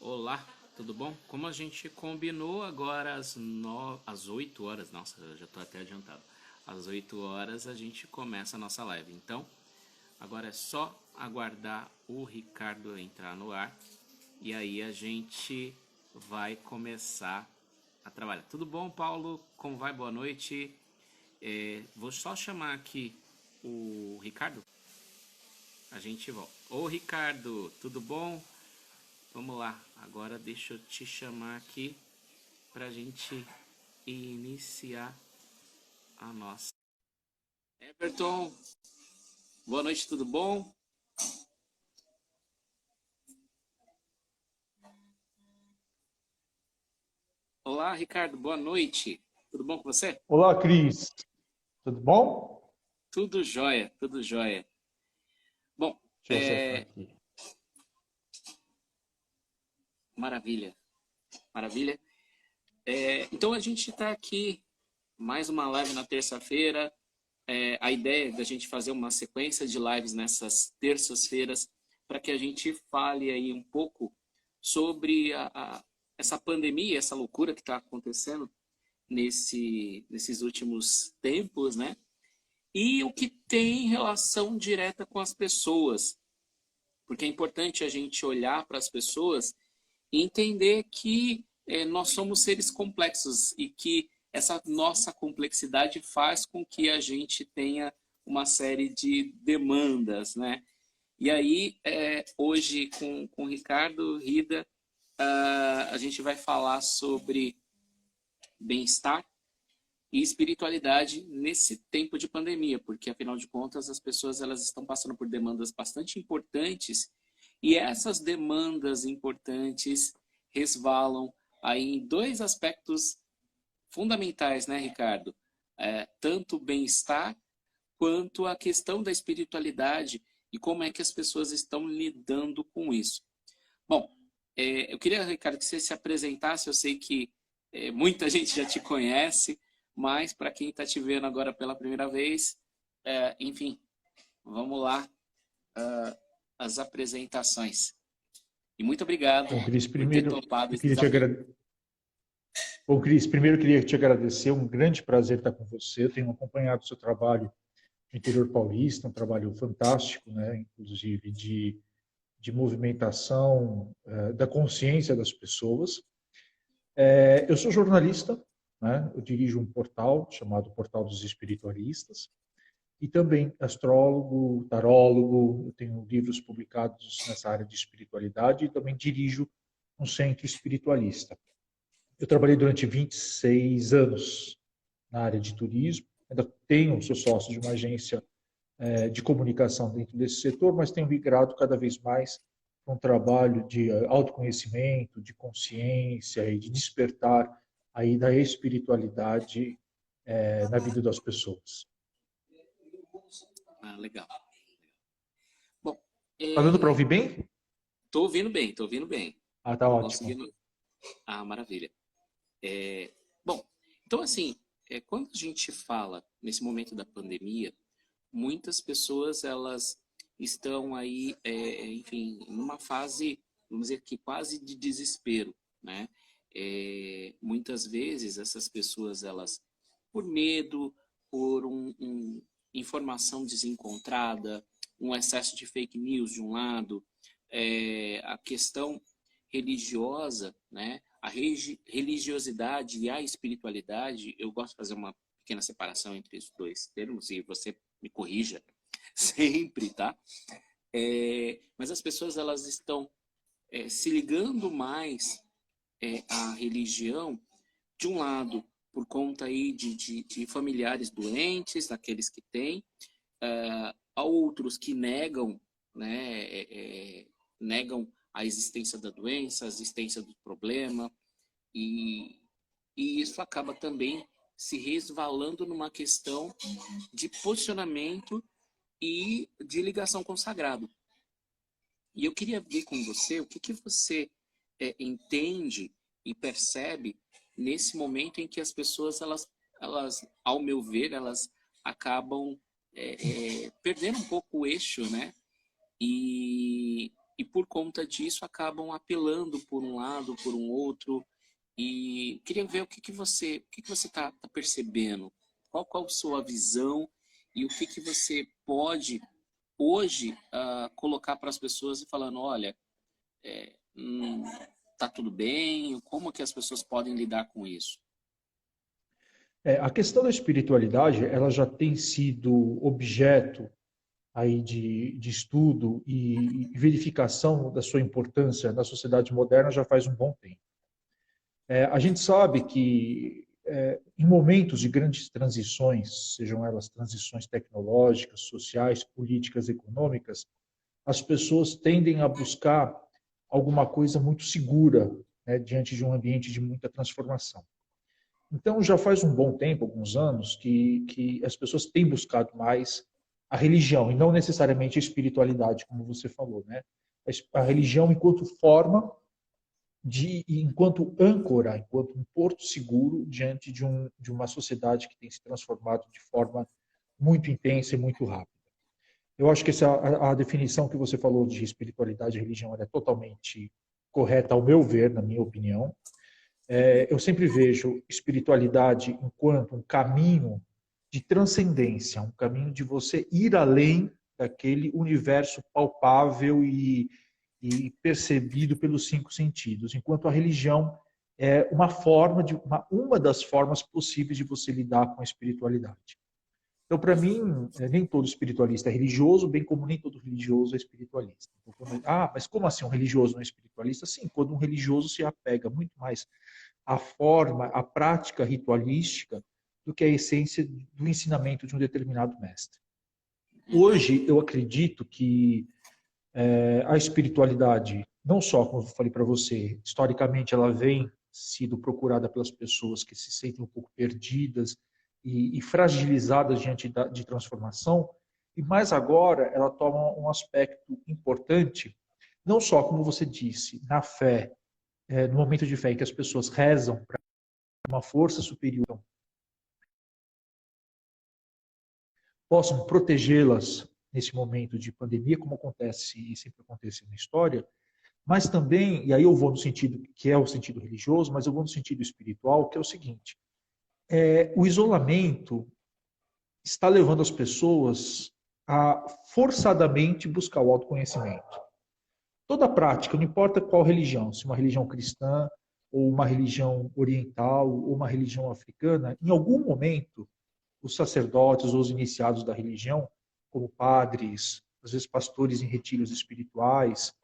Olá, tudo bom? Como a gente combinou agora às 8 horas, nossa, eu já estou até adiantado. Às 8 horas a gente começa a nossa live. Então, agora é só aguardar o Ricardo entrar no ar e aí a gente vai começar a trabalhar. Tudo bom, Paulo? Como vai? Boa noite. Vou só chamar aqui o Ricardo. A gente volta. Ô, Ricardo, tudo bom? Vamos lá, agora deixa eu te chamar aqui para a gente iniciar a nossa. Everton, boa noite, tudo bom? Olá, Ricardo, boa noite. Tudo bom com você? Olá, Cris. Tudo bom? Tudo jóia, tudo jóia. Bom, Deixa eu acertar aqui. maravilha, maravilha. Então a gente está aqui, mais uma live na terça-feira. A ideia é da gente fazer uma sequência de lives nessas terças-feiras para que a gente fale aí um pouco sobre essa pandemia, essa loucura que está acontecendo nesses últimos tempos, né? E o que tem relação direta com as pessoas. Porque é importante a gente olhar para as pessoas e entender que nós somos seres complexos e que essa nossa complexidade faz com que a gente tenha uma série de demandas, né? E aí, hoje, com o Ricardo Rida, a gente vai falar sobre bem-estar e espiritualidade nesse tempo de pandemia, porque, afinal de contas, as pessoas elas estão passando por demandas bastante importantes e essas demandas importantes resvalam aí em dois aspectos fundamentais, né, Ricardo? Tanto o bem-estar quanto a questão da espiritualidade e como é que as pessoas estão lidando com isso. Bom, eu queria, Ricardo, que você se apresentasse. Eu sei que muita gente já te conhece, mas para quem está te vendo agora pela primeira vez, enfim, vamos lá, as apresentações. E muito obrigado Bom, Cris, por ter primeiro topado eu esse queria te desafio. agradecer. Bom, Cris, primeiro eu queria te agradecer. Um grande prazer estar com você. Eu tenho acompanhado o seu trabalho no interior paulista, um trabalho fantástico, né? Inclusive de movimentação da consciência das pessoas. Eu sou jornalista, né? Eu dirijo um portal chamado Portal dos Espiritualistas. E também astrólogo, tarólogo, eu tenho livros publicados nessa área de espiritualidade e também dirijo um centro espiritualista. Eu trabalhei durante 26 anos na área de turismo, ainda sou sócio de uma agência de comunicação dentro desse setor, mas tenho migrado cada vez mais para um trabalho de autoconhecimento, de consciência e de despertar aí da espiritualidade na vida das pessoas. Ah, legal. Bom, Tá dando para ouvir bem? tô ouvindo bem, tô ouvindo bem. Ah, tá Tô ótimo. conseguindo. Ah, maravilha. Bom, então assim, quando a gente fala nesse momento da pandemia, muitas pessoas elas estão aí, enfim, numa fase, vamos dizer que quase de desespero, né? Muitas vezes essas pessoas elas, por medo, por informação desencontrada, um excesso de fake news de um lado, a questão religiosa, né? A religiosidade e a espiritualidade, eu gosto de fazer uma pequena separação entre os dois termos e você me corrija sempre, tá? Mas as pessoas elas estão se ligando mais à religião, de um lado, por conta aí de familiares doentes, daqueles que têm, a outros que negam, né, negam a existência da doença, a existência do problema, e, e isso acaba também se resvalando numa questão de posicionamento e de ligação com o sagrado. E eu queria ver com você o que você entende e percebe nesse momento em que as pessoas, elas, ao meu ver, elas acabam perdendo um pouco o eixo, né? E e por conta disso acabam apelando por um lado, por um outro. E queria ver o que você está percebendo, qual a sua visão e o que você pode hoje colocar para as pessoas e falando, olha, tá tudo bem, como que as pessoas podem lidar com isso? A questão da espiritualidade, ela já tem sido objeto aí de estudo e verificação da sua importância na sociedade moderna já faz um bom tempo. A gente sabe que em momentos de grandes transições, sejam elas transições tecnológicas, sociais, políticas, econômicas, as pessoas tendem a buscar alguma coisa muito segura, né, diante de um ambiente de muita transformação. Então, já faz um bom tempo, alguns anos, que as pessoas têm buscado mais a religião, e não necessariamente a espiritualidade, como você falou, né? A religião enquanto forma enquanto âncora, enquanto um porto seguro diante de uma sociedade que tem se transformado de forma muito intensa e muito rápida. Eu acho que a definição que você falou de espiritualidade e religião é totalmente correta, ao meu ver, na minha opinião. Eu sempre vejo espiritualidade enquanto um caminho de transcendência, um caminho de você ir além daquele universo palpável e percebido pelos cinco sentidos, enquanto a religião é uma das formas possíveis de você lidar com a espiritualidade. Então, para mim, nem todo espiritualista é religioso, bem como nem todo religioso é espiritualista. Então, mas como assim um religioso não é espiritualista? Sim, quando um religioso se apega muito mais à forma, à prática ritualística, do que à essência do ensinamento de um determinado mestre. Hoje, eu acredito que a espiritualidade, não só, como eu falei para você, historicamente ela vem sido procurada pelas pessoas que se sentem um pouco perdidas e fragilizadas diante de transformação, e mais agora ela toma um aspecto importante, não só, como você disse, na fé, no momento de fé em que as pessoas rezam para uma força superior, possam protegê-las nesse momento de pandemia, como acontece e sempre aconteceu na história, mas também, e aí eu vou no sentido que é o sentido religioso, mas eu vou no sentido espiritual, que é o seguinte: o isolamento está levando as pessoas a forçadamente buscar o autoconhecimento. Toda prática, não importa qual religião, se uma religião cristã, ou uma religião oriental, ou uma religião africana, em algum momento, os sacerdotes ou os iniciados da religião, como padres, às vezes pastores em retiros espirituais,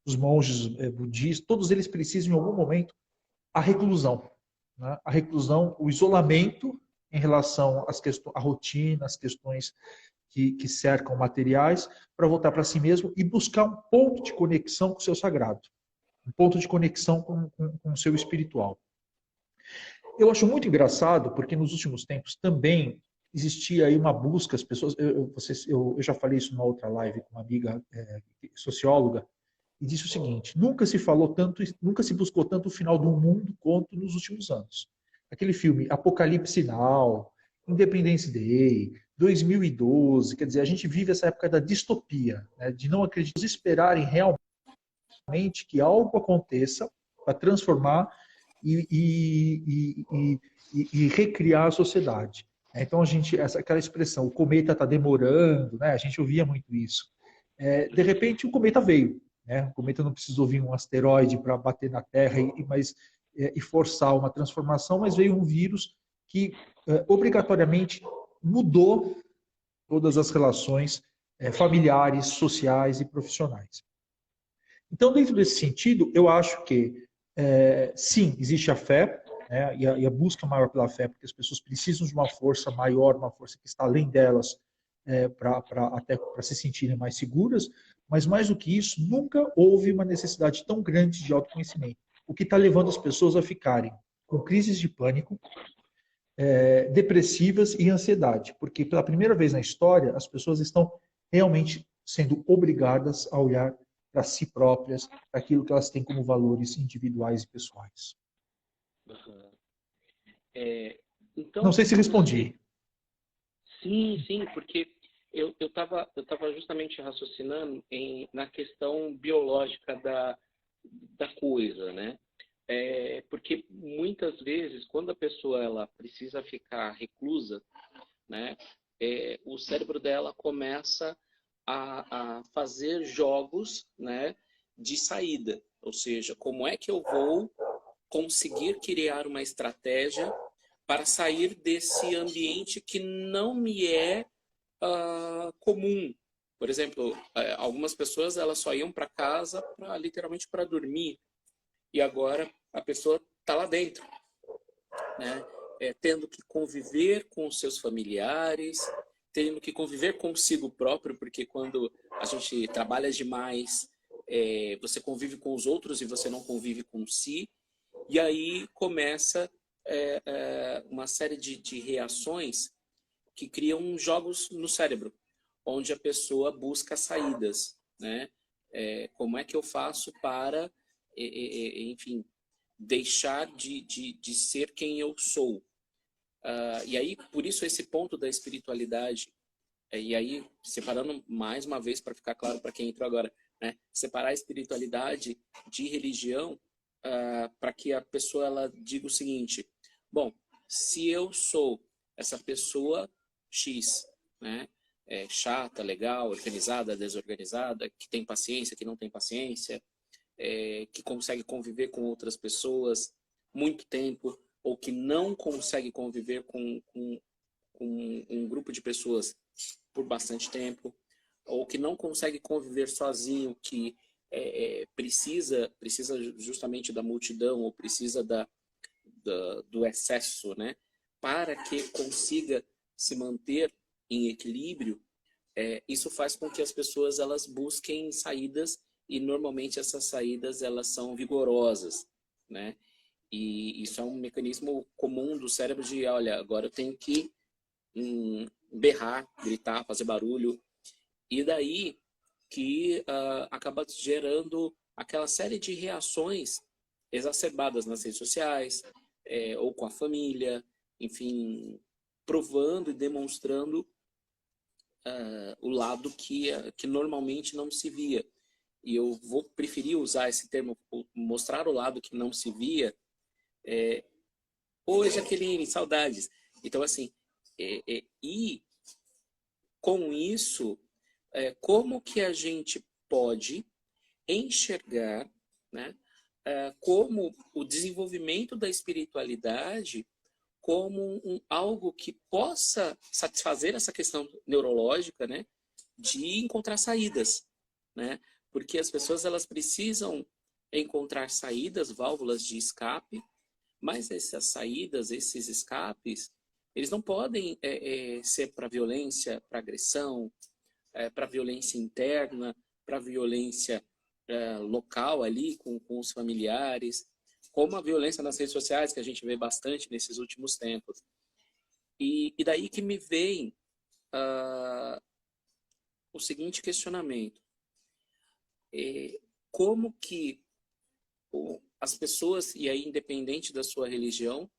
os monges budistas, todos eles precisam, em algum momento, a reclusão. Né? A reclusão, o isolamento em relação à rotina, às questões que cercam materiais, para voltar para si mesmo e buscar um ponto de conexão com o seu sagrado, um ponto de conexão com o seu espiritual. Eu acho muito engraçado, porque nos últimos tempos também existia aí uma busca, as pessoas, eu já falei isso numa outra live com uma amiga socióloga, e disse o seguinte: nunca se falou tanto, nunca se buscou tanto o final do mundo quanto nos últimos anos. Aquele filme Apocalipse Now, Independence Day, 2012, quer dizer, a gente vive essa época da distopia, né, de não acreditar, esperarem realmente que algo aconteça para transformar e recriar a sociedade. Então, aquela expressão, o cometa está demorando, né? A gente ouvia muito isso. De repente, o cometa veio. Né? O cometa não precisou vir um asteroide para bater na Terra e forçar uma transformação, mas veio um vírus que obrigatoriamente mudou todas as relações familiares, sociais e profissionais. Então, dentro desse sentido, eu acho que sim, existe a fé, né, e a busca maior pela fé, porque as pessoas precisam de uma força maior, uma força que está além delas, até para se sentirem mais seguras, mas mais do que isso, nunca houve uma necessidade tão grande de autoconhecimento, o que está levando as pessoas a ficarem com crises de pânico, depressivas e ansiedade, porque pela primeira vez na história as pessoas estão realmente sendo obrigadas a olhar para si próprias, para aquilo que elas têm como valores individuais e pessoais. Uhum. Então, não sei se respondi. Sim, porque eu tava justamente raciocinando na questão biológica da coisa, né? Porque muitas vezes, quando a pessoa ela precisa ficar reclusa, né? O cérebro dela começa a fazer jogos, né? De saída. Ou seja, como é que eu vou conseguir criar uma estratégia para sair desse ambiente que não me é comum. Por exemplo, algumas pessoas elas só iam para casa literalmente para dormir e agora a pessoa está lá dentro, né? Tendo que conviver com os seus familiares, tendo que conviver consigo próprio, porque quando a gente trabalha demais, você convive com os outros e você não convive com si, e aí começa uma série de reações que criam jogos no cérebro, onde a pessoa busca saídas, né? Como é que eu faço para, enfim, deixar de ser quem eu sou? E aí, por isso, esse ponto da espiritualidade, e aí, separando mais uma vez, para ficar claro para quem entrou agora, né? Separar a espiritualidade de religião, para que a pessoa ela diga o seguinte: bom, se eu sou essa pessoa X, né? Chata, legal, organizada, desorganizada, que tem paciência, que não tem paciência, que consegue conviver com outras pessoas muito tempo, ou que não consegue conviver com um grupo de pessoas por bastante tempo, ou que não consegue conviver sozinho, que precisa justamente da multidão, ou precisa do excesso, né? Para que consiga se manter em equilíbrio, isso faz com que as pessoas elas busquem saídas, e normalmente essas saídas elas são vigorosas, né? E isso é um mecanismo comum do cérebro de, olha, agora eu tenho que berrar, gritar, fazer barulho. E daí que acaba gerando aquela série de reações exacerbadas nas redes sociais, ou com a família, enfim, provando e demonstrando o lado que normalmente não se via. E eu vou preferir usar esse termo, mostrar o lado que não se via. Oi, Jaqueline, saudades. Então, assim, e com isso, como que a gente pode enxergar, né, como o desenvolvimento da espiritualidade como algo que possa satisfazer essa questão neurológica, né, de encontrar saídas, né? Porque as pessoas elas precisam encontrar saídas, válvulas de escape, mas essas saídas, esses escapes, eles não podem ser para violência, para agressão, para violência interna, para violência local ali com os familiares, como a violência nas redes sociais, que a gente vê bastante nesses últimos tempos. E daí que me vem o seguinte questionamento: como que as pessoas, e aí independente da sua religião,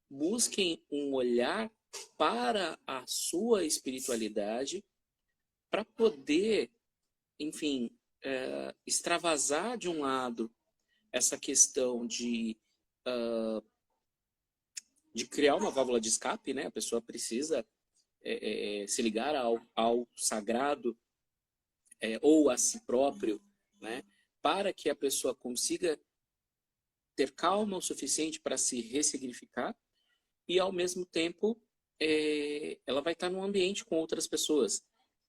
busquem um olhar para a sua espiritualidade para poder, enfim, extravasar de um lado essa questão de criar uma válvula de escape, né? A pessoa precisa se ligar ao sagrado ou a si próprio, né? Para que a pessoa consiga ter calma o suficiente para se ressignificar e, ao mesmo tempo, ela vai estar num ambiente com outras pessoas.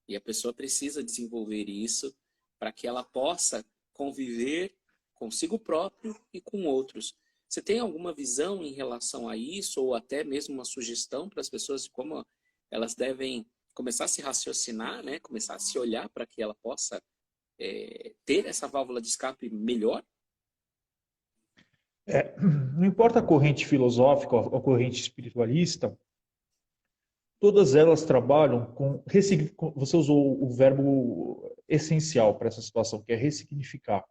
E a pessoa precisa desenvolver isso para que ela possa conviver consigo próprio e com outros. Você tem alguma visão em relação a isso, ou até mesmo uma sugestão para as pessoas de como elas devem começar a se raciocinar, né? Começar a se olhar para que ela possa ter essa válvula de escape melhor? Não importa a corrente filosófica ou a corrente espiritualista, todas elas trabalham você usou o verbo essencial para essa situação, que é ressignificar.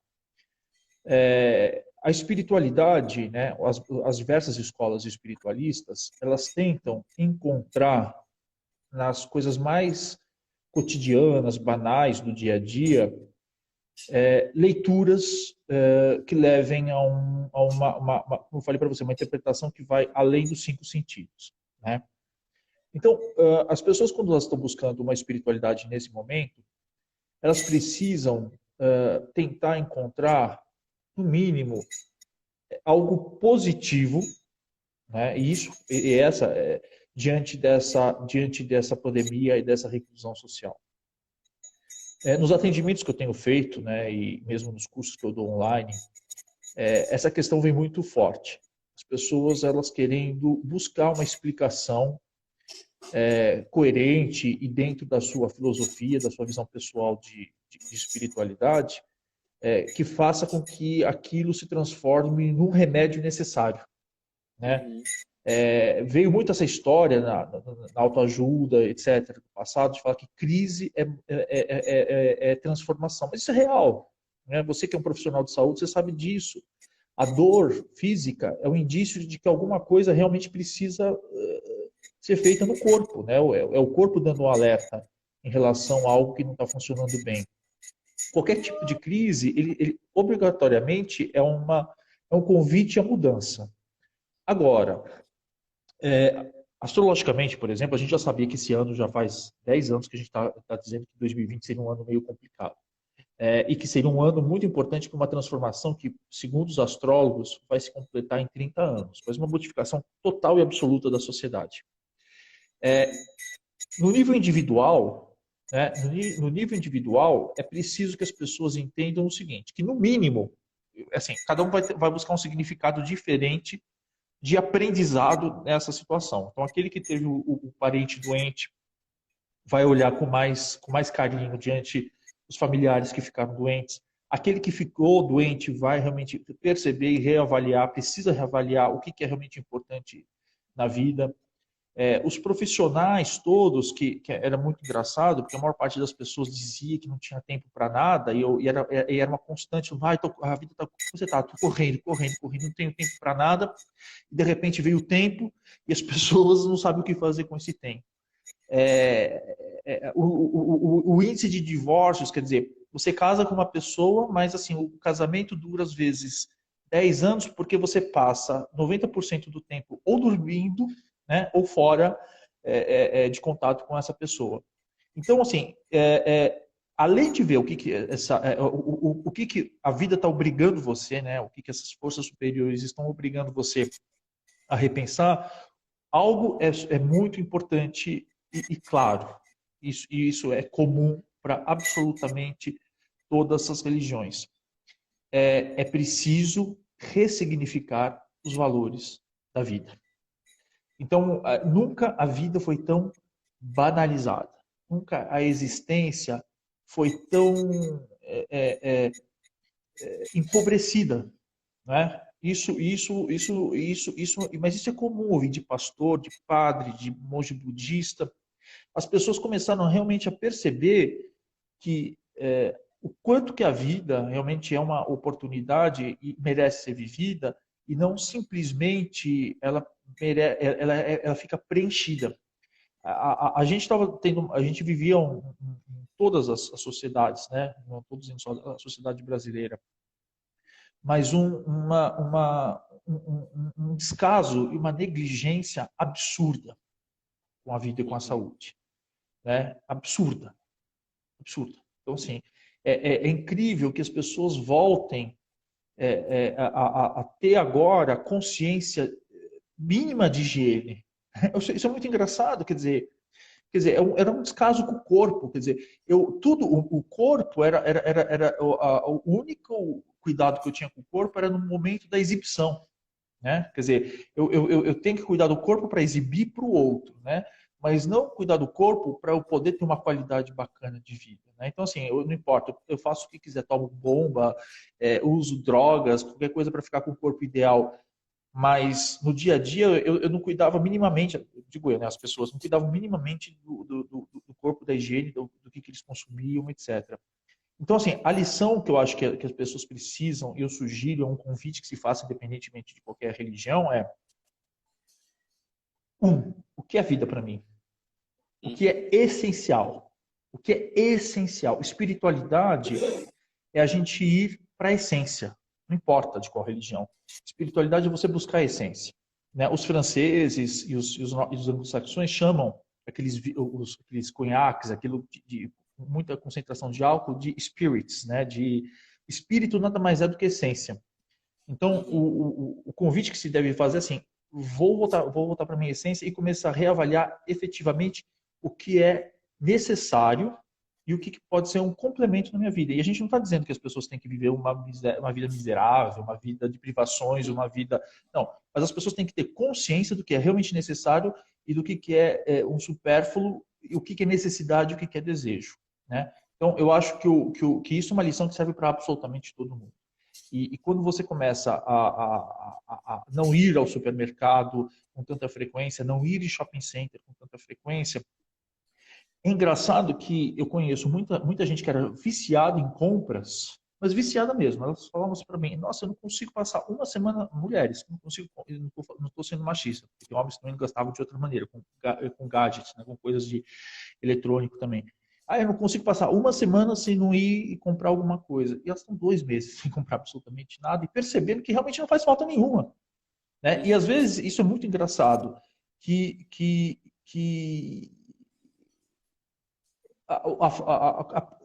A espiritualidade, né, as diversas escolas espiritualistas, elas tentam encontrar nas coisas mais cotidianas, banais do dia a dia, leituras que levem a como eu falei para você, uma interpretação que vai além dos 5 sentidos, né? Então, as pessoas, quando elas estão buscando uma espiritualidade nesse momento, elas precisam tentar encontrar, no mínimo, algo positivo, né? Diante dessa pandemia e dessa reclusão social. Nos atendimentos que eu tenho feito, né, e mesmo nos cursos que eu dou online, essa questão vem muito forte. As pessoas, elas querendo buscar uma explicação coerente e dentro da sua filosofia, da sua visão pessoal de espiritualidade, que faça com que aquilo se transforme num remédio necessário, né? Veio muito essa história na autoajuda, etc., do passado, de falar que crise é transformação. Mas isso é real, né? Você que é um profissional de saúde, você sabe disso. A dor física é um indício de que alguma coisa realmente precisa ser feita no corpo, né? É o corpo dando um alerta em relação a algo que não está funcionando bem. Qualquer tipo de crise, ele obrigatoriamente é um convite à mudança. Agora, astrologicamente, por exemplo, a gente já sabia que esse ano já faz 10 anos que a gente está dizendo que 2020 seria um ano meio complicado. E que seria um ano muito importante para uma transformação que, segundo os astrólogos, vai se completar em 30 anos. Faz uma modificação total e absoluta da sociedade. No nível individual, né, no nível individual, é preciso que as pessoas entendam o seguinte, que no mínimo, assim, cada um vai buscar um significado diferente de aprendizado nessa situação. Então, aquele que teve o parente doente vai olhar com mais carinho diante dos familiares que ficaram doentes. Aquele que ficou doente vai realmente perceber e reavaliar, precisa reavaliar o que é realmente importante na vida. Os profissionais todos, que era muito engraçado, porque a maior parte das pessoas dizia que não tinha tempo para nada, e era uma constante, a vida está, você está, tô correndo, não tenho tempo para nada, e de repente veio o tempo, e as pessoas não sabem o que fazer com esse tempo. O índice de divórcios, quer dizer, você casa com uma pessoa, mas assim, o casamento dura às vezes 10 anos, porque você passa 90% do tempo ou dormindo, né, ou fora de contato com essa pessoa. Então, assim, além de ver o que a vida está obrigando você, né, o que essas forças superiores estão obrigando você a repensar, algo é muito importante e claro. Isso é comum para absolutamente todas as religiões. É preciso ressignificar os valores da vida. Então, nunca a vida foi tão banalizada. Nunca a existência foi tão empobrecida, né? Mas isso é comum ouvir de pastor, de padre, de monge budista. As pessoas começaram realmente a perceber que o quanto que a vida realmente é uma oportunidade e merece ser vivida, e não simplesmente ela fica preenchida. A gente vivia em todas as sociedades, né? Não estou dizendo só a sociedade brasileira, mas um descaso e uma negligência absurda com a vida e com a saúde, né? Absurda. Então, assim, é incrível que as pessoas voltem a ter agora consciência mínima de higiene. Isso é muito engraçado, quer dizer, era um descaso com o corpo, quer dizer, o corpo era o único cuidado que eu tinha com o corpo era no momento da exibição, né? Quer dizer, eu tenho que cuidar do corpo para exibir para o outro, né? Mas não cuidar do corpo para eu poder ter uma qualidade bacana de vida, né? Então, assim, não importa, eu faço o que quiser, tomo bomba, uso drogas, qualquer coisa para ficar com o corpo ideal. Mas no dia a dia eu não cuidava minimamente, digo eu, né, as pessoas não cuidavam minimamente do corpo, da higiene, do que eles consumiam, etc. Então, assim, a lição que eu acho que as pessoas precisam, e eu sugiro, é um convite que se faça independentemente de qualquer religião, o que é vida para mim? O que é essencial? O que é essencial. Espiritualidade é a gente ir para a essência, não importa de qual religião. Espiritualidade é você buscar a essência. Né? Os franceses e os anglo-saxões chamam aqueles conhaques, aquilo de muita concentração de álcool, de spirits, né? De espírito nada mais é do que essência. Então, o convite que se deve fazer é assim, vou voltar para a minha essência e começar a reavaliar efetivamente o que é necessário e o que pode ser um complemento na minha vida. E a gente não está dizendo que as pessoas têm que viver uma vida miserável, uma vida de privações, uma vida... Não, mas as pessoas têm que ter consciência do que é realmente necessário e do que é um supérfluo, e o que é necessidade e o que é desejo. Né? Então, eu acho que isso é uma lição que serve para absolutamente todo mundo. E quando você começa a não ir ao supermercado com tanta frequência, não ir em shopping center com tanta frequência, é engraçado que eu conheço muita gente que era viciada em compras, mas viciada mesmo. Elas falavam assim para mim: nossa, eu não consigo passar uma semana, mulheres, não consigo, eu não estou sendo machista, porque homens também gastavam de outra maneira, com gadgets, né, com coisas de eletrônico também. Ah, eu não consigo passar uma semana sem não ir e comprar alguma coisa. E elas estão 2 meses sem comprar absolutamente nada e percebendo que realmente não faz falta nenhuma. Né? E às vezes isso é muito engraçado, que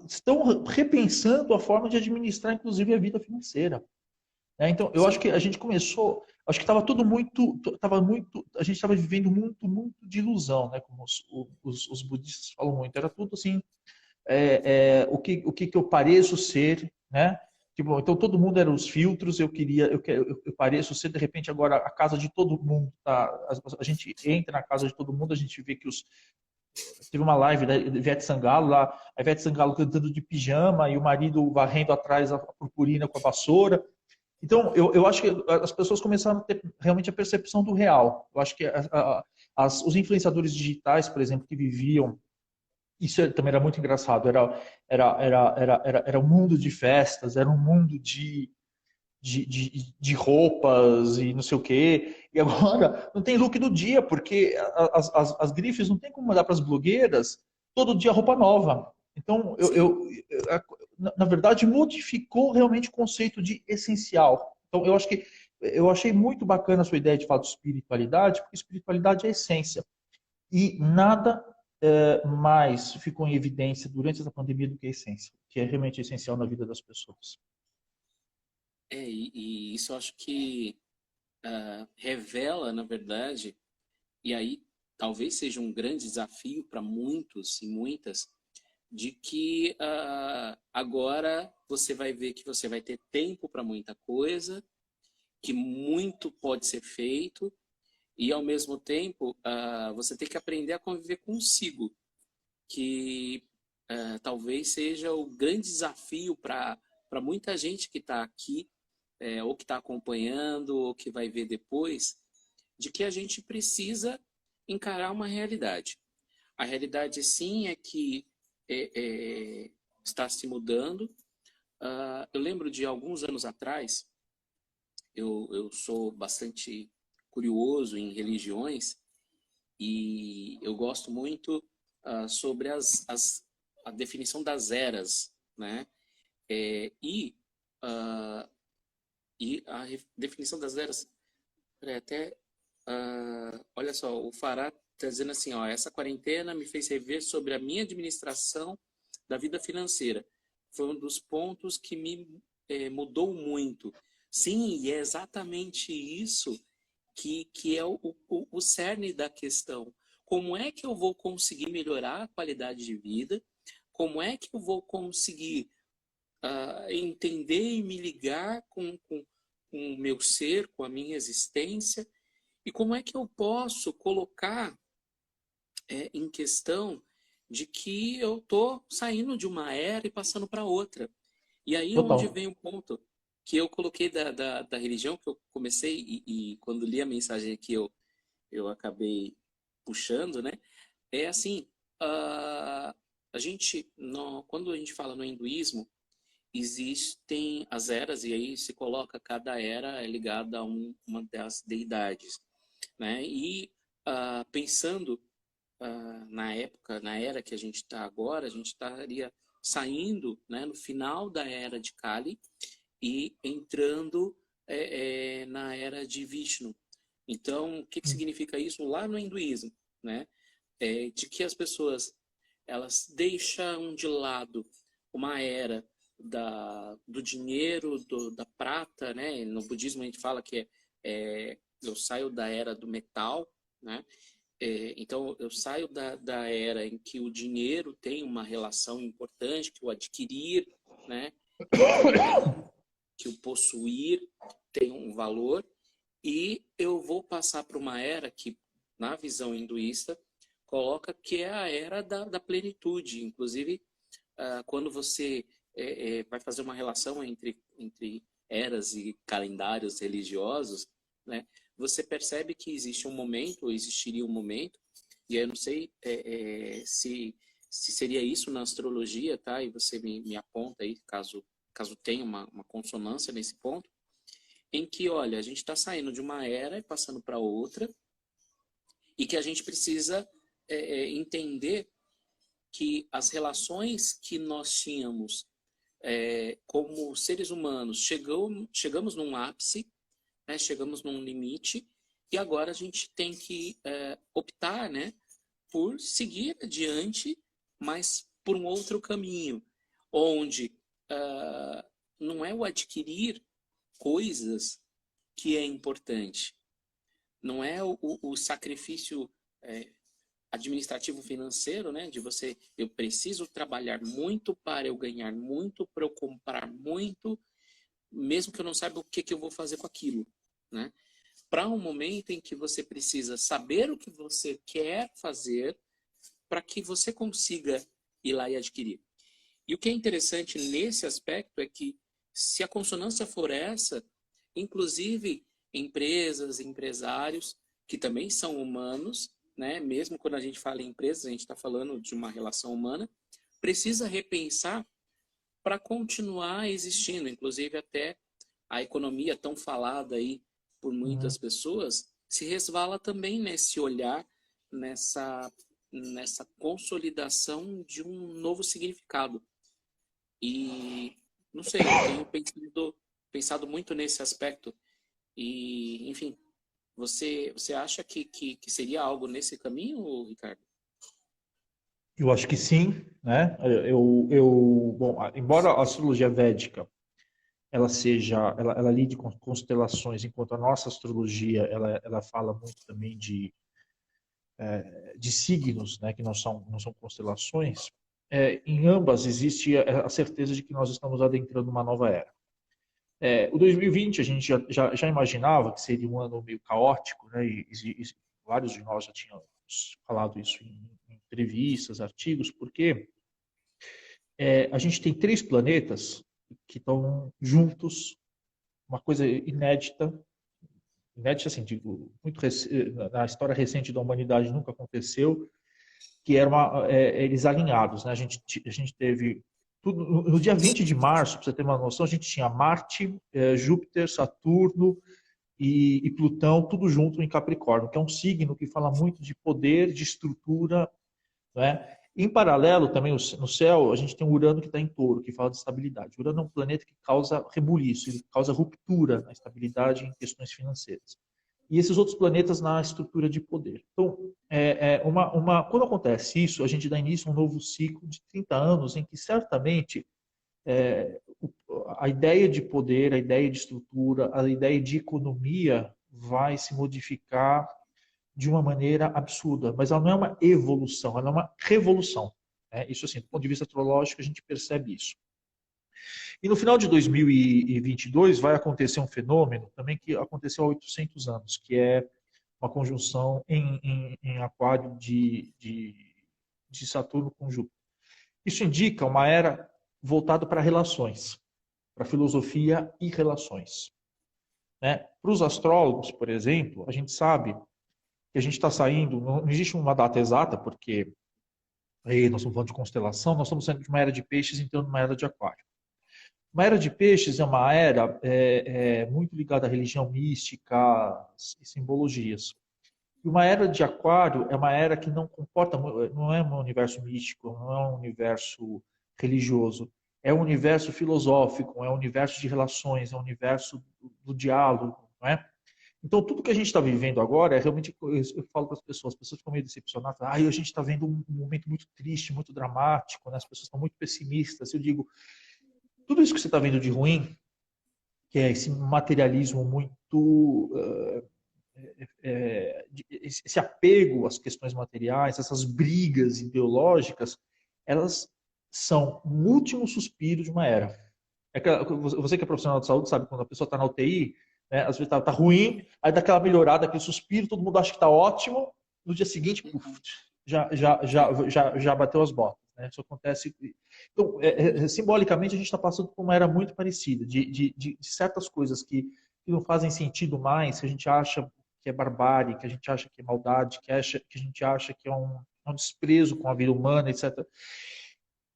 estão repensando a forma de administrar, inclusive, a vida financeira. Né? Então, eu acho que a gente começou, acho que estava tudo a gente estava vivendo muito de ilusão, né? Como os budistas falam muito, era tudo assim, o que eu pareço ser, né? Tipo, então todo mundo eram os filtros, eu pareço ser, de repente agora a casa de todo mundo, tá? A gente entra na casa de todo mundo, a gente vê que teve uma live da Ivete Sangalo lá, a Ivete Sangalo cantando de pijama e o marido varrendo atrás a purpurina com a vassoura. Então, eu acho que as pessoas começaram a ter realmente a percepção do real. Eu acho que os influenciadores digitais, por exemplo, que viviam, isso também era muito engraçado, era um mundo de festas, era um mundo de roupas e não sei o quê. E agora não tem look do dia, porque as grifes não tem como mandar para as blogueiras todo dia roupa nova. Então, na verdade, modificou realmente o conceito de essencial. Então, eu achei muito bacana a sua ideia de falar de espiritualidade, porque espiritualidade é essência. E nada mais ficou em evidência durante essa pandemia do que a essência, que é realmente essencial na vida das pessoas. E isso eu acho que revela, na verdade, e aí talvez seja um grande desafio para muitos e muitas, de que agora você vai ver que você vai ter tempo para muita coisa, que muito pode ser feito, e ao mesmo tempo você tem que aprender a conviver consigo, que talvez seja o grande desafio para muita gente que está aqui, ou que está acompanhando, ou que vai ver depois, de que a gente precisa encarar uma realidade. A realidade, sim, é que está se mudando. Eu lembro de alguns anos atrás, eu sou bastante curioso em religiões e eu gosto muito sobre a definição das eras, né? E a definição das eras, até, olha só, o Fará está dizendo assim, ó, essa quarentena me fez rever sobre a minha administração da vida financeira. Foi um dos pontos que me mudou muito. Sim, e é exatamente isso que é o cerne da questão. Como é que eu vou conseguir melhorar a qualidade de vida? Como é que eu vou conseguir entender e me ligar com o meu ser, com a minha existência? E como é que eu posso colocar em questão de que eu estou saindo de uma era e passando para outra? E aí é onde Total. vem o ponto que eu coloquei da religião, que eu comecei, e quando li a mensagem aqui eu acabei puxando, né? É assim, quando a gente fala no hinduísmo, existem as eras, e aí se coloca cada era é ligada a uma das deidades, né? E pensando na época, na era que a gente está agora, a gente estaria saindo, né, no final da era de Kali e entrando na era de Vishnu. Então, o que significa isso lá no hinduísmo, né? De que as pessoas elas deixam de lado uma era do dinheiro, da prata, né? No budismo a gente fala que eu saio da era do metal, né? Então eu saio da era em que o dinheiro tem uma relação importante, que o adquirir, né? Que o possuir tem um valor, e eu vou passar para uma era que, na visão hinduísta, coloca que é a era da plenitude. Inclusive, quando você vai fazer uma relação entre eras e calendários religiosos, né, você percebe que existe um momento, ou existiria um momento, e eu não sei se seria isso na astrologia, tá? E você me aponta aí, caso tenha uma consonância nesse ponto, em que, olha, a gente está saindo de uma era e passando para outra, e que a gente precisa entender que as relações que nós tínhamos como seres humanos, chegamos num ápice, né, chegamos num limite, e agora a gente tem que optar, né, por seguir adiante, mas por um outro caminho, onde não é o adquirir coisas que é importante, não é o sacrifício administrativo financeiro, né, de eu preciso trabalhar muito para eu ganhar muito, para eu comprar muito, mesmo que eu não saiba o que eu vou fazer com aquilo, né? Para um momento em que você precisa saber o que você quer fazer para que você consiga ir lá e adquirir. E o que é interessante nesse aspecto é que, se a consonância for essa, inclusive empresas, empresários, que também são humanos, né? Mesmo quando a gente fala em empresas, a gente está falando de uma relação humana, precisa repensar para continuar existindo. Inclusive, até a economia tão falada aí por muitas pessoas se resvala também nesse olhar, nessa consolidação de um novo significado. E não sei, eu tenho pensado muito nesse aspecto. E, enfim, você acha que seria algo nesse caminho, Ricardo? Eu acho que sim, né? Bom, embora a astrologia védica ela lide com constelações, enquanto a nossa astrologia ela fala muito também de signos, né? Que não são constelações. Em ambas existe a certeza de que nós estamos adentrando uma nova era. O 2020 a gente já imaginava que seria um ano meio caótico, né? E vários de nós já tínhamos falado isso em entrevistas, artigos, porque a gente tem 3 planetas que estão juntos, uma coisa inédita assim, digo, na história recente da humanidade nunca aconteceu, que era eles alinhados, né? A gente teve tudo no dia 20 de março, para você ter uma noção, a gente tinha Marte, Júpiter, Saturno e Plutão, tudo junto em Capricórnio, que é um signo que fala muito de poder, de estrutura, né? Em paralelo, também no céu, a gente tem o Urano que está em Touro, que fala de estabilidade. O Urano é um planeta que causa rebuliço, ele causa ruptura na estabilidade em questões financeiras. E esses outros planetas na estrutura de poder. Então, quando acontece isso, a gente dá início a um novo ciclo de 30 anos, em que certamente a ideia de poder, a ideia de estrutura, a ideia de economia vai se modificar de uma maneira absurda, mas ela não é uma evolução, ela é uma revolução. Né? Isso, assim, do ponto de vista astrológico, a gente percebe isso. E no final de 2022 vai acontecer um fenômeno também que aconteceu há 800 anos, que é uma conjunção em aquário de Saturno com Júpiter. Isso indica uma era voltada para relações, para filosofia e relações. Né? Para os astrólogos, por exemplo, a gente sabe que a gente está saindo, não existe uma data exata, porque aí nós estamos falando de constelação, nós estamos saindo de uma era de peixes entrando numa era de aquário. Uma era de peixes é uma era muito ligada à religião mística e simbologias. E uma era de Aquário é uma era que não comporta, não é um universo místico, não é um universo religioso, é um universo filosófico, é um universo de relações, é um universo do diálogo, não é? Então, tudo que a gente está vivendo agora é realmente, eu falo para as pessoas ficam meio decepcionadas, a gente está vendo um momento muito triste, muito dramático, né? As pessoas estão muito pessimistas. Eu digo, tudo isso que você está vendo de ruim, que é esse materialismo muito esse apego às questões materiais, essas brigas ideológicas, elas são um último suspiro de uma era. Você que é profissional de saúde sabe quando a pessoa está na UTI, né, às vezes está ruim, aí dá aquela melhorada, aquele suspiro, todo mundo acha que está ótimo, no dia seguinte, já bateu as botas. Né? Isso acontece. Então, simbolicamente, a gente está passando por uma era muito parecida, de certas coisas que não fazem sentido mais, que a gente acha que é barbárie, que a gente acha que é maldade, que a gente acha que é um desprezo com a vida humana, etc.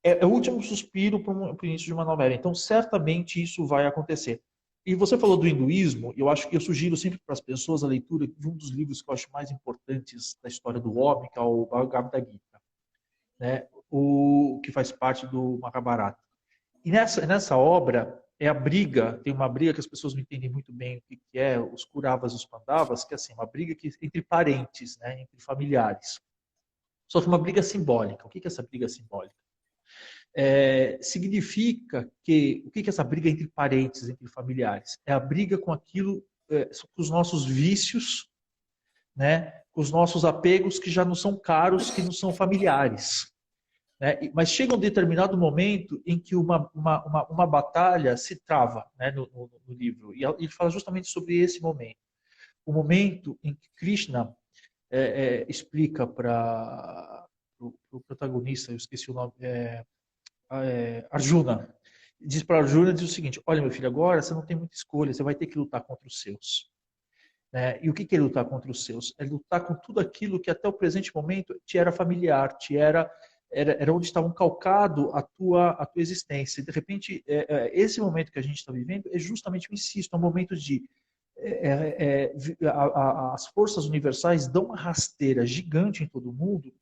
É o último suspiro para o início de uma nova era. Então, certamente isso vai acontecer. E você falou do hinduísmo, eu acho que eu sugiro sempre para as pessoas a leitura de um dos livros que eu acho mais importantes da história do homem, que é o Bhagavad Gita, né? O que faz parte do Mahabharata. E nessa obra é a briga, tem uma briga que as pessoas não entendem muito bem o que é, os Kuravas e os Pandavas, que é assim, uma briga entre parentes, né, entre familiares. Só que uma briga simbólica. O que é essa briga simbólica? Significa que o que é essa briga entre parentes, entre familiares? É a briga com aquilo, com os nossos vícios, né? Com os nossos apegos que já não são caros, que não são familiares. Né? Mas chega um determinado momento em que uma batalha se trava, né, no livro. E ele fala justamente sobre esse momento. O momento em que Krishna explica para o protagonista, eu esqueci o nome, Arjuna. Diz para Arjuna diz o seguinte: olha, meu filho, agora você não tem muita escolha, você vai ter que lutar contra os seus. Né? E o que é lutar contra os seus? É lutar com tudo aquilo que até o presente momento te era familiar, era onde estava calcado a tua existência. E, de repente, esse momento que a gente está vivendo é justamente, eu insisto, é um momento de as forças universais dão uma rasteira gigante em todo mundo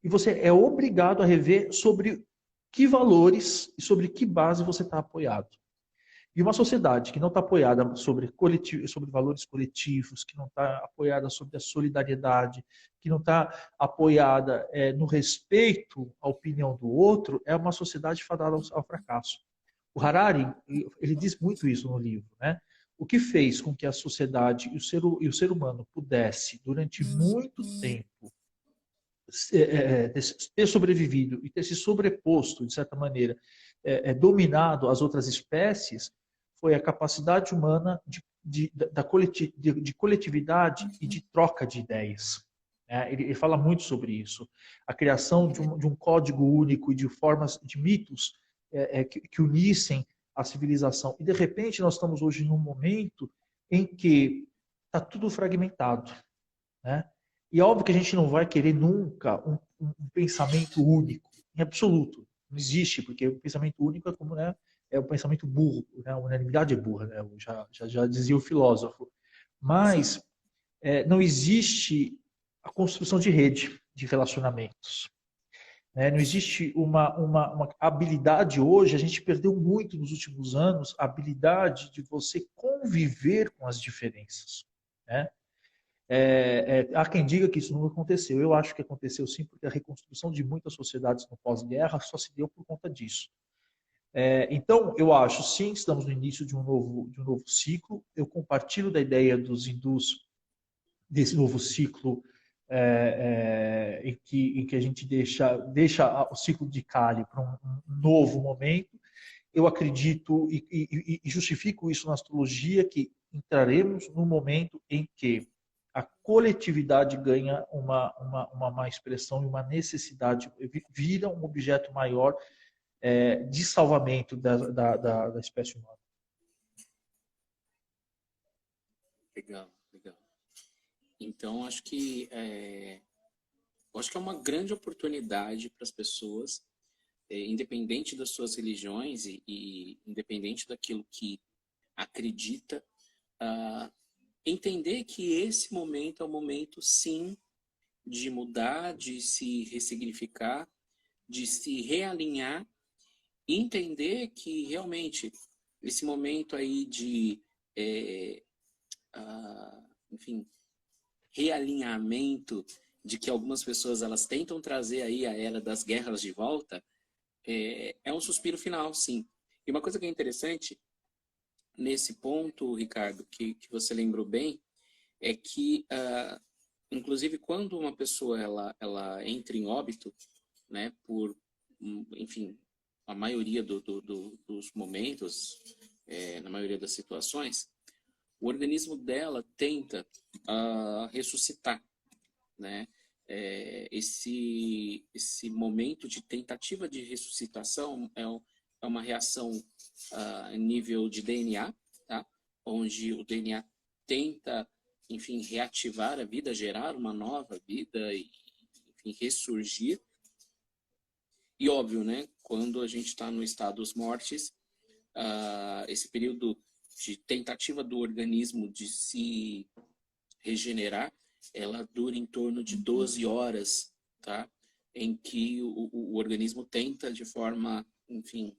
e você é obrigado a rever sobre que valores e sobre que base você está apoiado. E uma sociedade que não está apoiada sobre valores coletivos, que não está apoiada sobre a solidariedade, que não está apoiada no respeito à opinião do outro, é uma sociedade fadada ao fracasso. O Harari, ele diz muito isso no livro, né? O que fez com que a sociedade e o ser humano pudesse, durante muito tempo, ter sobrevivido e ter se sobreposto, de certa maneira, dominado as outras espécies, foi a capacidade humana de coletividade e de troca de ideias. Ele fala muito sobre isso. A criação de um código único e de formas, de mitos que unissem a civilização. E, de repente, nós estamos hoje num momento em que está tudo fragmentado. Né? E é óbvio que a gente não vai querer nunca um pensamento único, em absoluto. Não existe, porque o pensamento único é como, né, é o pensamento burro, né? A unanimidade é burra, né? Já dizia o filósofo. Mas não existe a construção de rede de relacionamentos. Né? Não existe uma habilidade hoje, a gente perdeu muito nos últimos anos, a habilidade de você conviver com as diferenças. Né? Há quem diga que isso não aconteceu. Eu acho que aconteceu sim, porque a reconstrução de muitas sociedades no pós-guerra só se deu por conta disso. Então, eu acho, sim, estamos no início de um novo ciclo. Eu compartilho da ideia dos hindus desse novo ciclo em que a gente deixa o ciclo de Kali para um novo momento. Eu acredito e justifico isso na astrologia que entraremos num momento em que a coletividade ganha uma expressão e uma necessidade, vira um objeto maior de salvamento da espécie humana. Legal, legal. Então, acho que é uma grande oportunidade para as pessoas, independente das suas religiões e independente daquilo que acredita, entender que esse momento é o momento, sim, de mudar, de se ressignificar, de se realinhar, e entender que realmente esse momento aí de, enfim, realinhamento, de que algumas pessoas elas tentam trazer aí a era das guerras de volta, é um suspiro final, sim. E uma coisa que é interessante nesse ponto, Ricardo, que você lembrou bem, é que, inclusive, quando uma pessoa ela entra em óbito, né, por, enfim, a maioria dos momentos, na maioria das situações, o organismo dela tenta ressuscitar, né? Esse momento de tentativa de ressuscitação é uma reação em nível de DNA, tá? Onde o DNA tenta, enfim, reativar a vida, gerar uma nova vida e, enfim, ressurgir. E óbvio, né? Quando a gente está no estado dos mortes, esse período de tentativa do organismo de se regenerar, ela dura em torno de 12 horas, tá? Em que o organismo tenta, de forma, enfim,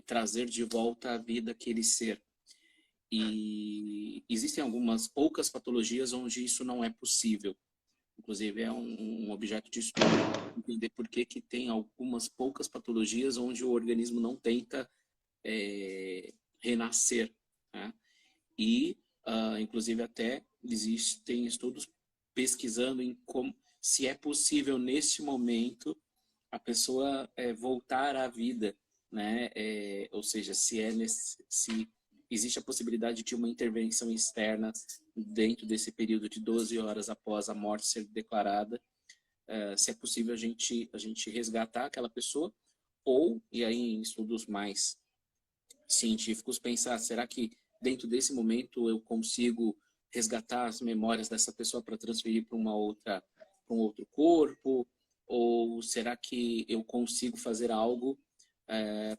trazer de volta à vida aquele ser. E existem algumas poucas patologias onde isso não é possível. Inclusive, é um objeto de estudo entender por que tem algumas poucas patologias onde o organismo não tenta renascer, né? E, inclusive, até existem estudos pesquisando em como, se é possível, neste momento, a pessoa voltar à vida, né? Ou seja, se existe a possibilidade de uma intervenção externa dentro desse período de 12 horas após a morte ser declarada, se é possível a gente resgatar aquela pessoa, ou, e aí em estudos mais científicos, pensar, será que dentro desse momento eu consigo resgatar as memórias dessa pessoa para transferir para um outro corpo? Ou será que eu consigo fazer algo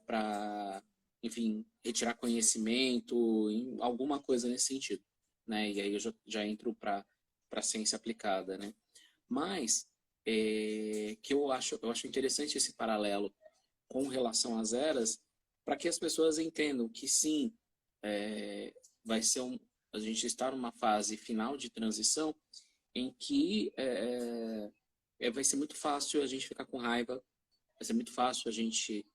para, enfim, retirar conhecimento, alguma coisa nesse sentido, né? E aí eu já entro para a ciência aplicada, né? Mas que eu acho interessante esse paralelo com relação às eras, para que as pessoas entendam que sim, vai ser a gente está numa fase final de transição em que vai ser muito fácil a gente ficar com raiva, vai ser muito fácil a gente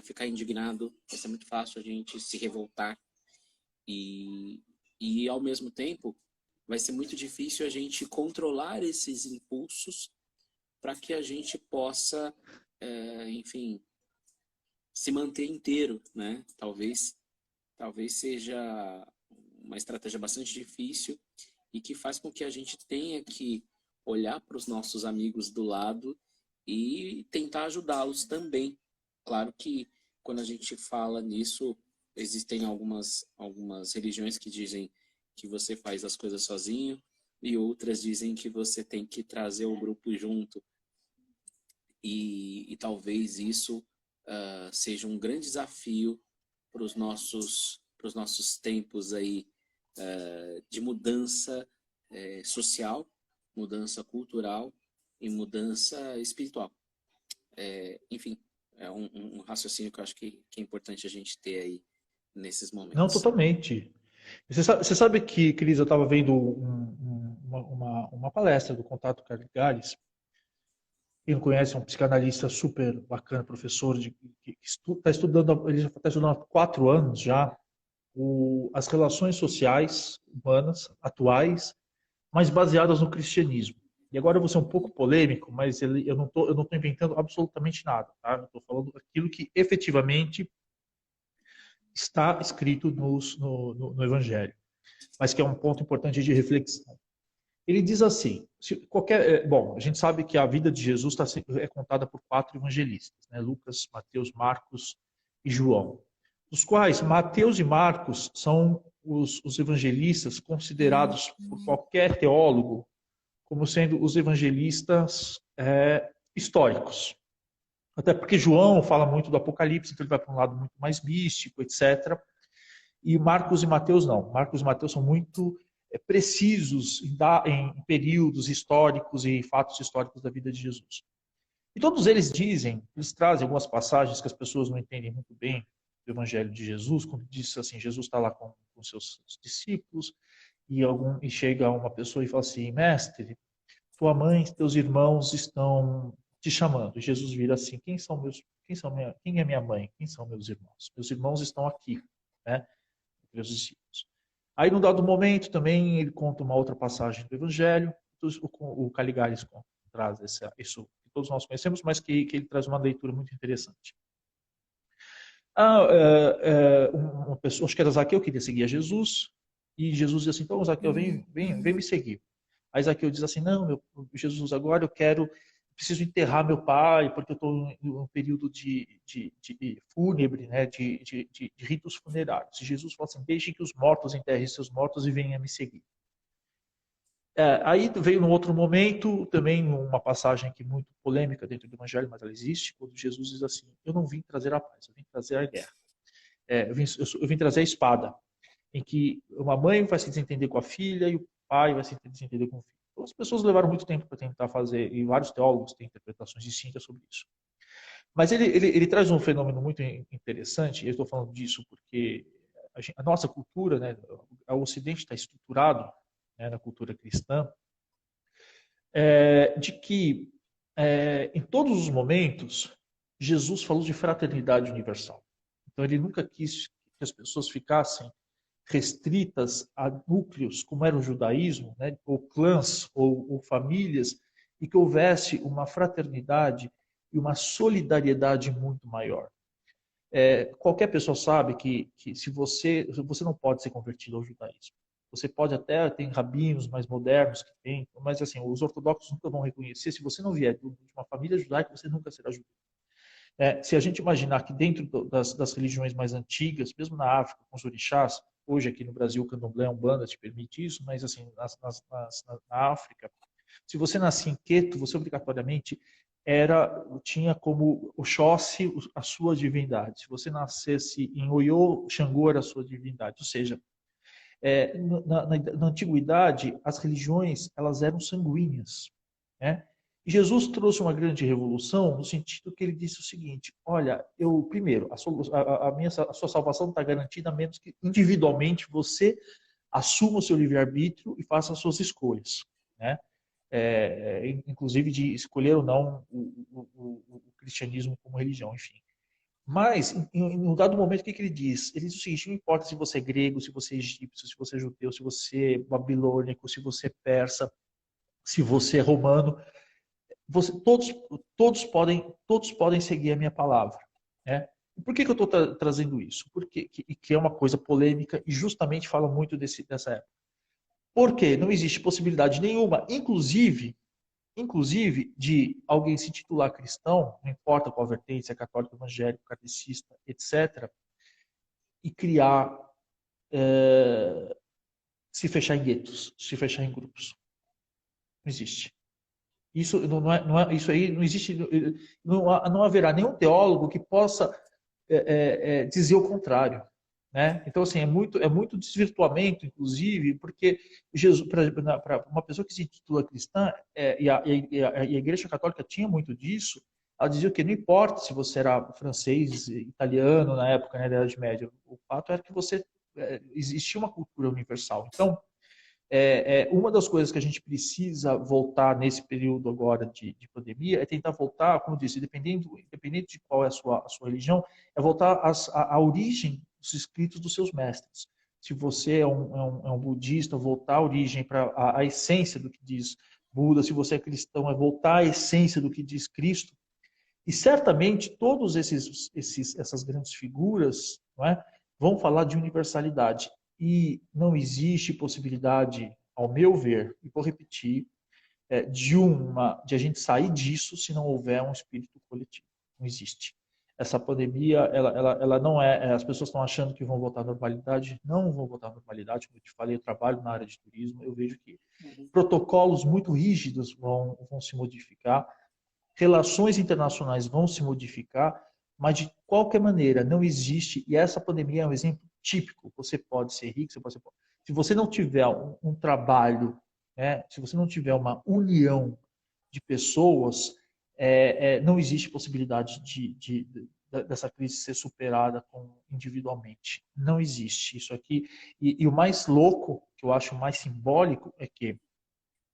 ficar indignado, vai ser muito fácil a gente se revoltar e ao mesmo tempo vai ser muito difícil a gente controlar esses impulsos para que a gente possa, enfim, se manter inteiro, né? Talvez seja uma estratégia bastante difícil e que faz com que a gente tenha que olhar para os nossos amigos do lado e tentar ajudá-los também. Claro que quando a gente fala nisso, existem algumas religiões que dizem que você faz as coisas sozinho e outras dizem que você tem que trazer o grupo junto. E talvez isso seja um grande desafio para os nossos tempos aí de mudança social, mudança cultural e mudança espiritual. Enfim, é um raciocínio que eu acho que é importante a gente ter aí nesses Não, momentos. totalmente. Você sabe que, Cris, eu estava vendo uma palestra do Contato Caligares. Quem não conhece, é um psicanalista super bacana, professor, que está estudando, ele já está estudando há 4 anos já, as relações sociais humanas atuais, mas baseadas no cristianismo. E agora eu vou ser um pouco polêmico, mas eu não tô inventando absolutamente nada, tá? Eu estou falando aquilo que efetivamente está escrito no Evangelho, mas que é um ponto importante de reflexão. Ele diz assim, bom, a gente sabe que a vida de Jesus é contada por 4 evangelistas, né? Lucas, Mateus, Marcos e João, dos quais Mateus e Marcos são os evangelistas considerados por qualquer teólogo como sendo os evangelistas históricos. Até porque João fala muito do Apocalipse, então ele vai para um lado muito mais místico, etc. E Marcos e Mateus não. Marcos e Mateus são muito precisos em períodos históricos e fatos históricos da vida de Jesus. E todos eles trazem algumas passagens que as pessoas não entendem muito bem do Evangelho de Jesus, quando diz assim, Jesus está lá com seus discípulos e chega uma pessoa e fala assim, mestre, tua mãe e teus irmãos estão te chamando. E Jesus vira assim, quem é minha mãe? Quem são meus irmãos? Meus irmãos estão aqui, né? Meus discípulos. Aí, num dado momento, também ele conta uma outra passagem do Evangelho. O Caligares traz isso que todos nós conhecemos, mas que ele traz uma leitura muito interessante. Uma pessoa, acho que era Zaqueu, queria seguir a Jesus, e Jesus diz assim, então, Zaqueu, vem me seguir. Aí Zaqueu diz assim, não, Jesus, agora eu preciso enterrar meu pai, porque eu estou em um período de fúnebre, né, de ritos funerários. E Jesus fala assim, deixe que os mortos enterrem seus mortos e venha me seguir. Aí veio num outro momento, também uma passagem aqui muito polêmica dentro do Evangelho, mas ela existe, quando Jesus diz assim, eu não vim trazer a paz, eu vim trazer a guerra. Eu vim trazer a espada, em que uma mãe vai se desentender com a filha e o pai vai se desentender com o filho. Então, as pessoas levaram muito tempo para tentar fazer, e vários teólogos têm interpretações distintas sobre isso. Mas ele traz um fenômeno muito interessante, e eu estou falando disso porque a nossa cultura, né, o Ocidente está estruturado, né, na cultura cristã, de que em todos os momentos Jesus falou de fraternidade universal. Então ele nunca quis que as pessoas ficassem restritas a núcleos, como era o judaísmo, né, ou clãs, ou famílias, e que houvesse uma fraternidade e uma solidariedade muito maior. Qualquer pessoa sabe que se você não pode ser convertido ao judaísmo. Você pode até ter rabinos mais modernos que tem, mas assim, os ortodoxos nunca vão reconhecer. Se você não vier de uma família judaica, você nunca será judeu. Se a gente imaginar que dentro das religiões mais antigas, mesmo na África, com os orixás, hoje aqui no Brasil o candomblé, a Umbanda te permite isso, mas assim, na África, se você nascia em Queto, você obrigatoriamente tinha como Oxóssi a sua divindade. Se você nascesse em Oiô, Xangô era a sua divindade. Ou seja, na antiguidade, as religiões elas eram sanguíneas, né? E Jesus trouxe uma grande revolução no sentido que ele disse o seguinte: olha, primeiro, a sua salvação está garantida a menos que individualmente você assuma o seu livre-arbítrio e faça as suas escolhas, né? Inclusive de escolher ou não o cristianismo como religião, enfim. Mas, em um dado momento, o que ele diz? Ele diz o seguinte: não importa se você é grego, se você é egípcio, se você é judeu, se você é babilônico, se você é persa, se você é romano, todos podem seguir a minha palavra, né? Por que eu estou trazendo isso? Porque que é uma coisa polêmica e justamente fala muito dessa época. Porque não existe possibilidade nenhuma, inclusive de alguém se titular cristão, não importa qual vertente, se é católico, evangélico, catecista, etc., e criar, se fechar em guetos, se fechar em grupos. Não existe. Isso isso aí não existe, não haverá nenhum teólogo que possa dizer o contrário, né? Então assim é muito desvirtuamento, inclusive, porque Jesus, para uma pessoa que se intitula cristã, e a Igreja Católica tinha muito disso, ela dizia que não importa se você era francês, italiano na época, né, da Idade Média, o fato era que existia uma cultura universal. Então uma das coisas que a gente precisa voltar nesse período agora de pandemia é tentar voltar, como eu disse, independente de qual é a sua religião, é voltar à origem dos escritos dos seus mestres. Se você é um budista, voltar à origem, para a essência do que diz Buda. Se você é cristão, é voltar à essência do que diz Cristo. E certamente todas essas grandes figuras, não é, vão falar de universalidade. E não existe possibilidade, ao meu ver, e vou repetir, de a gente sair disso se não houver um espírito coletivo. Não existe. Essa pandemia, ela não as pessoas estão achando que vão voltar à normalidade, não vão voltar à normalidade. Como eu te falei, eu trabalho na área de turismo, eu vejo que protocolos muito rígidos vão se modificar, relações internacionais vão se modificar, mas de qualquer maneira não existe, e essa pandemia é um exemplo típico. Você pode ser rico, você pode ser pobre. Se você não tiver um trabalho, né, se você não tiver uma união de pessoas, não existe possibilidade dessa crise ser superada individualmente. Não existe isso aqui. E o mais louco, que eu acho mais simbólico, é que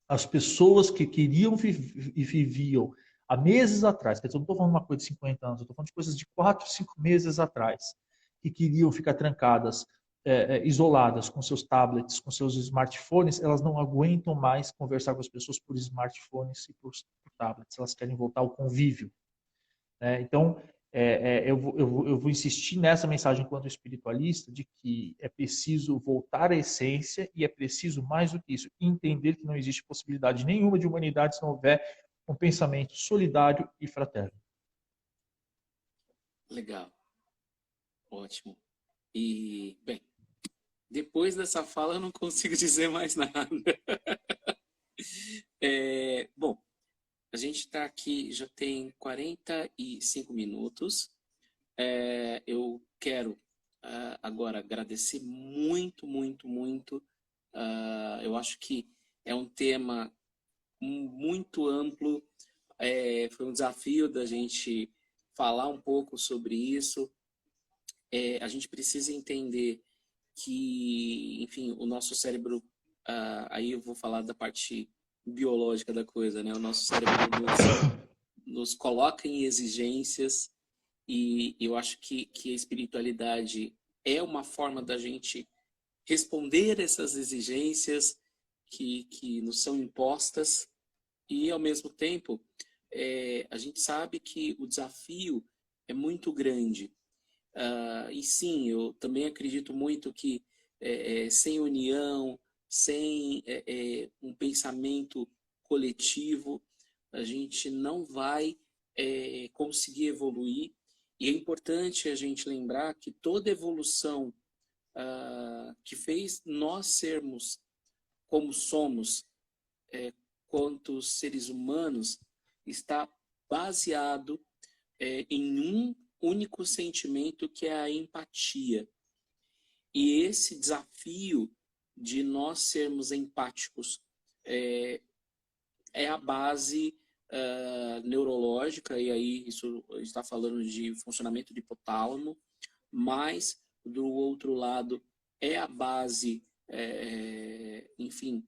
as pessoas que queriam e viviam há meses atrás, quer dizer, eu não estou falando de uma coisa de 50 anos, eu estou falando de coisas de 4, 5 meses atrás, que queriam ficar trancadas, isoladas com seus tablets, com seus smartphones, elas não aguentam mais conversar com as pessoas por smartphones e por tablets, elas querem voltar ao convívio. Né? Então, eu vou insistir nessa mensagem enquanto espiritualista de que é preciso voltar à essência e é preciso, mais do que isso, entender que não existe possibilidade nenhuma de humanidade se não houver um pensamento solidário e fraterno. Legal. Ótimo. E, bem, depois dessa fala eu não consigo dizer mais nada. Bom, a gente está aqui, já tem 45 minutos. Eu quero agora agradecer muito, muito, muito. Eu acho que é um tema muito amplo. Foi um desafio da gente falar um pouco sobre isso. A gente precisa entender que, enfim, o nosso cérebro, aí eu vou falar da parte biológica da coisa, né? O nosso cérebro nos coloca em exigências e eu acho que a espiritualidade é uma forma da gente responder essas exigências que nos são impostas e, ao mesmo tempo, a gente sabe que o desafio é muito grande. E sim, eu também acredito muito que sem união, sem um pensamento coletivo, a gente não vai conseguir evoluir. E é importante a gente lembrar que toda evolução que fez nós sermos como somos, quanto seres humanos, está baseado em um único sentimento, que é a empatia. E esse desafio de nós sermos empáticos é a base neurológica, e aí isso está falando de funcionamento do hipotálamo, mas, do outro lado, é a base, enfim,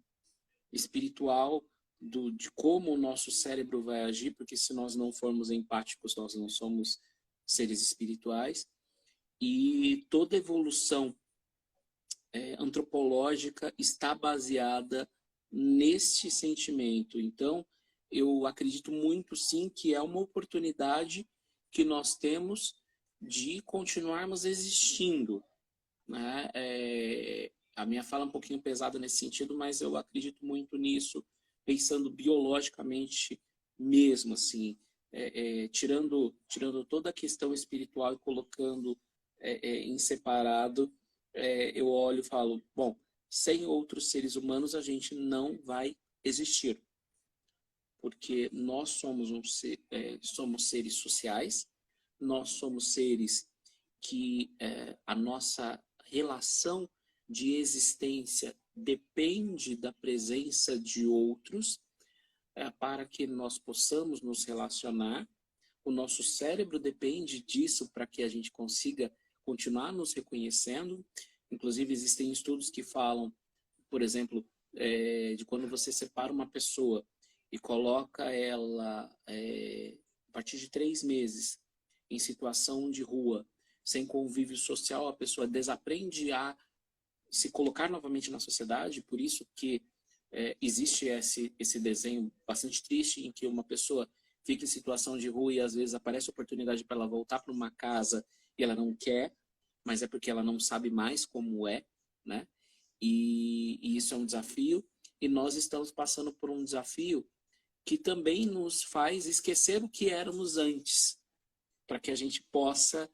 espiritual de como o nosso cérebro vai agir, porque se nós não formos empáticos, nós não somos seres espirituais. E toda evolução antropológica está baseada neste sentimento. Então, eu acredito muito, sim, que é uma oportunidade que nós temos de continuarmos existindo, né? A minha fala é um pouquinho pesada nesse sentido, mas eu acredito muito nisso, pensando biologicamente mesmo, assim, tirando toda a questão espiritual e colocando em separado, eu olho e falo, bom, sem outros seres humanos a gente não vai existir, porque nós somos somos seres sociais, nós somos seres que a nossa relação de existência depende da presença de outros para que nós possamos nos relacionar. O nosso cérebro depende disso para que a gente consiga continuar nos reconhecendo. Inclusive, existem estudos que falam, por exemplo, de quando você separa uma pessoa e coloca ela, a partir de 3 meses, em situação de rua, sem convívio social, a pessoa desaprende a se colocar novamente na sociedade. Por isso que existe esse desenho bastante triste em que uma pessoa fica em situação de rua e às vezes aparece a oportunidade para ela voltar para uma casa e ela não quer, mas é porque ela não sabe mais como é, né? E isso é um desafio, e nós estamos passando por um desafio que também nos faz esquecer o que éramos antes, para que a gente possa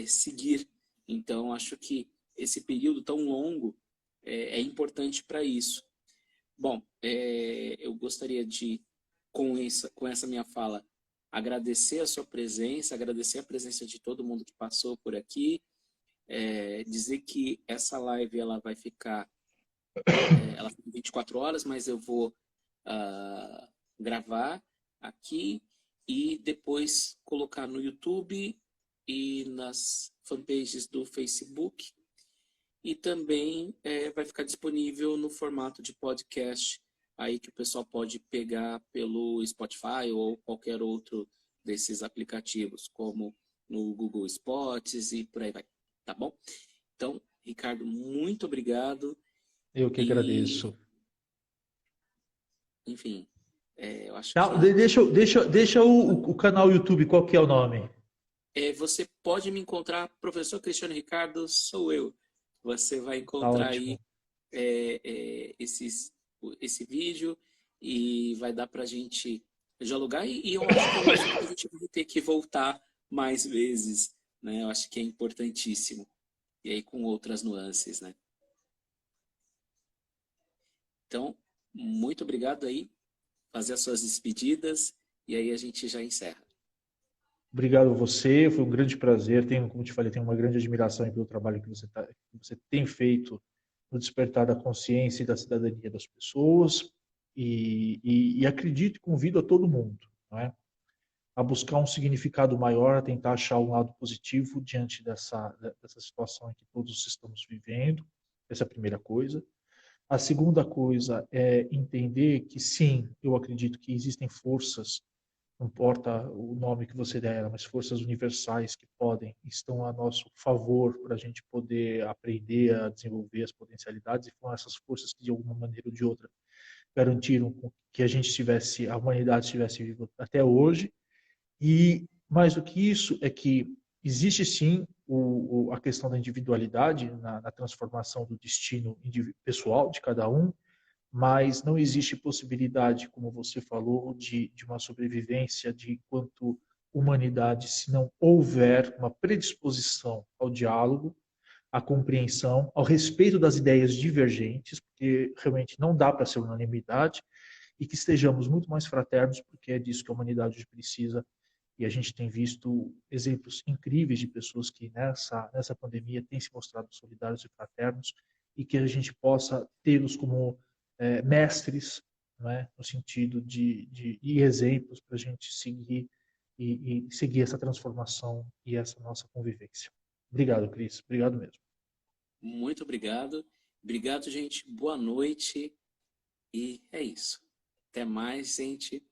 seguir. Então, acho que esse período tão longo é importante para isso. Bom, eu gostaria de, com essa minha fala, agradecer a sua presença, agradecer a presença de todo mundo que passou por aqui, dizer que essa live ela vai ficar ela fica 24 horas, mas eu vou gravar aqui e depois colocar no YouTube e nas fanpages do Facebook. E também vai ficar disponível no formato de podcast, aí que o pessoal pode pegar pelo Spotify ou qualquer outro desses aplicativos, como no Google Spots e por aí vai, tá bom? Então, Ricardo, muito obrigado. Eu que E, agradeço. enfim, eu acho Não, que deixa o canal YouTube, qual que é o nome? você pode me encontrar, professor Cristiano Ricardo, sou eu. Você vai Tá encontrar aí ótimo. esse vídeo e vai dar para a gente dialogar. E eu acho que é um assunto que a gente vai ter que voltar mais vezes, né? Eu acho que é importantíssimo. E aí com outras nuances, né? Então, muito obrigado aí. Fazer as suas despedidas e aí a gente já encerra. Obrigado a você, foi um grande prazer. Tenho, como te falei, tenho uma grande admiração pelo trabalho que você tem feito no despertar da consciência e da cidadania das pessoas. E acredito e convido a todo mundo, não é? A buscar um significado maior, a tentar achar um lado positivo diante dessa situação em que todos estamos vivendo. Essa é a primeira coisa. A segunda coisa é entender que, sim, eu acredito que existem forças, não importa o nome que você der, mas forças universais que podem, estão a nosso favor para a gente poder aprender a desenvolver as potencialidades, e foram essas forças que, de alguma maneira ou de outra, garantiram que a humanidade estivesse viva até hoje. E mais do que isso é que existe sim a questão da individualidade na transformação do destino pessoal de cada um, mas não existe possibilidade, como você falou, de uma sobrevivência de enquanto humanidade se não houver uma predisposição ao diálogo, à compreensão, ao respeito das ideias divergentes, porque realmente não dá para ser unanimidade, e que estejamos muito mais fraternos, porque é disso que a humanidade precisa. E a gente tem visto exemplos incríveis de pessoas que nessa pandemia têm se mostrado solidários e fraternos, e que a gente possa tê-los como mestres, não é? No sentido de exemplos para a gente seguir e seguir essa transformação e essa nossa convivência. Obrigado, Cris. Obrigado mesmo. Muito obrigado. Obrigado, gente. Boa noite. E é isso. Até mais, gente.